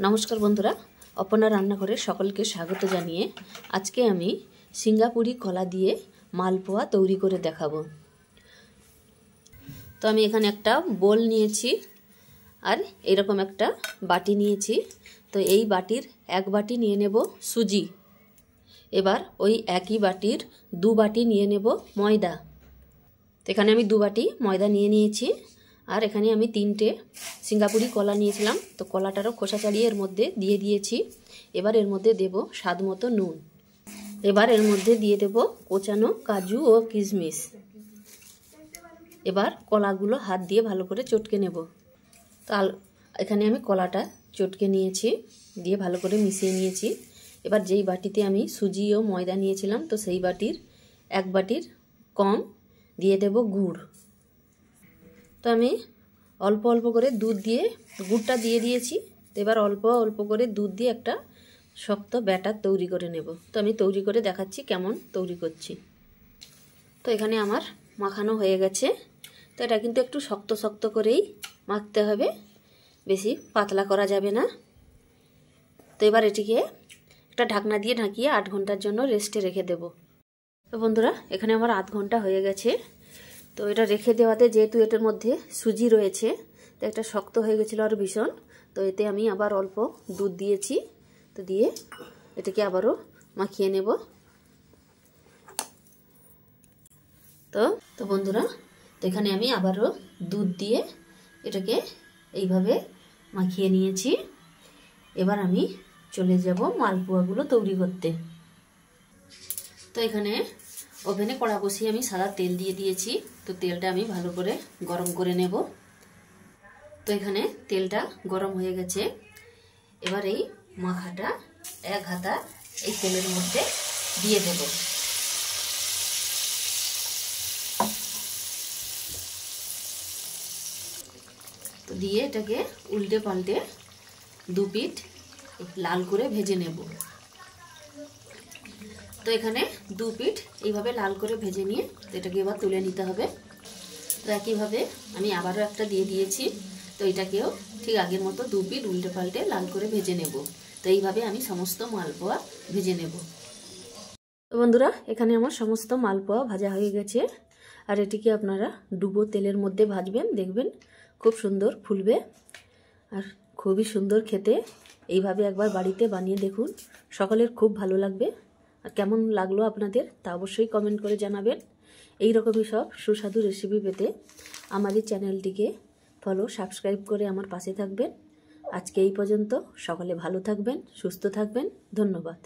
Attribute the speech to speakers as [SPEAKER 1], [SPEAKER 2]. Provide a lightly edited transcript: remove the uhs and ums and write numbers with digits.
[SPEAKER 1] নমস্কার বন্ধুরা, অপর্ণা রান্নাঘরে সকলকে স্বাগত জানিয়ে আজকে আমি সিঙ্গাপুরি কলা দিয়ে মালপোয়া তৈরি করে দেখাবো। তো আমি এখানে একটা বোল নিয়েছি আর এরকম একটা বাটি নিয়েছি। তো এই বাটির এক বাটি নিয়ে নেব সুজি। এবার ওই একই বাটির দু বাটি নিয়ে নেব ময়দা। তো এখানে আমি দু বাটি ময়দা নিয়ে নিয়েছি। আর এখানে আমি 3টে সিঙ্গাপুরি কলা নিয়েছিলাম। তো কলাটারও খোসা ছাড়িয়ে এর মধ্যে দিয়ে দিয়েছি। এবার এর মধ্যে দেব স্বাদ মতো নুন। এবার এর মধ্যে দিয়ে দেব কোচানো কাজু ও কিশমিশ। এবার কলাগুলো হাত দিয়ে ভালো করে চটকে নেব। তো এখানে আমি কলাটা চটকে নিয়েছি, দিয়ে ভালো করে মিশিয়ে নিয়েছি। এবার যেই বাটিতে আমি সুজি ও ময়দা নিয়েছিলাম, তো সেই বাটির এক বাটির কম দিয়ে দেব গুড়। তো আমি অল্প অল্প করে দুধ দিয়ে গুড়টা দিয়ে দিয়েছি। তো এবার অল্প অল্প করে দুধ দিয়ে একটা শক্ত ব্যাটার তৈরি করে নেব। তো আমি তৈরি করে দেখাচ্ছি কেমন তৈরি করছি। তো এখানে আমার মাখানো হয়ে গেছে। তো এটা কিন্তু একটু শক্ত শক্ত করেই মাখতে হবে, বেশি পাতলা করা যাবে না। তো এবার এটিকে একটা ঢাকনা দিয়ে ঢাকিয়ে 8 ঘন্টার জন্য রেস্টে রেখে দেব। তো বন্ধুরা, এখানে আমার 8 ঘন্টা হয়ে গেছে। তো এটা রেখে দেওয়াতে যেহেতু এটার মধ্যে সুজি রয়েছে, তো একটা শক্ত হয়ে গেছিলো আর ভীষণ। তো এতে আমি আবার অল্প দুধ দিয়েছি। তো দিয়ে এটাকে আবারও মাখিয়ে নেব। তো বন্ধুরা, তো এখানে আমি আবারও দুধ দিয়ে এটাকে এইভাবে মাখিয়ে নিয়েছি। এবার আমি চলে যাব মালপোয়াগুলো তৈরি করতে। তো এখানে ওভেনে কড়া বসিয়ে আমি সাদা তেল দিয়ে দিয়েছি। তো তেলটা আমি ভালো করে গরম করে নেব। তো এখানে তেলটা গরম হয়ে গেছে। এবার এই মাখাটা এক হাতা এই তেলের মধ্যে দিয়ে দেব। তো দিয়ে এটাকে উল্টে পাল্টে দু পিঠ লাল করে ভেজে নেব। তো এখানে দু পিঠ এইভাবে লাল করে ভেজে নিয়ে এটাকে এবার তুলে নিতে হবে। তো একইভাবে আমি আবারও একটা দিয়ে দিয়েছি। তো এটাকেও ঠিক আগের মতো দু পিঠ উল্টে পাল্টে লাল করে ভেজে নেব। তো এইভাবে আমি সমস্ত মালপোয়া ভেজে নেব। তো বন্ধুরা, এখানে আমার সমস্ত মালপোয়া ভাজা হয়ে গেছে। আর এটিকে আপনারা ডুবো তেলের মধ্যে ভাজবেন, দেখবেন খুব সুন্দর ফুলবে আর খুবই সুন্দর খেতে। এইভাবে একবার বাড়িতে বানিয়ে দেখুন, সকলের খুব ভালো লাগবে। আর কেমন লাগলো আপনাদের তা অবশ্যই কমেন্ট করে জানাবেন। এই রকমই সব সুস্বাদু রেসিপি পেতে আমার এই চ্যানেলটিকে সাবস্ক্রাইব করে আমার পাশে থাকবেন। আজকে এই পর্যন্ত। সকলে ভালো থাকবেন, সুস্থ থাকবেন। ধন্যবাদ।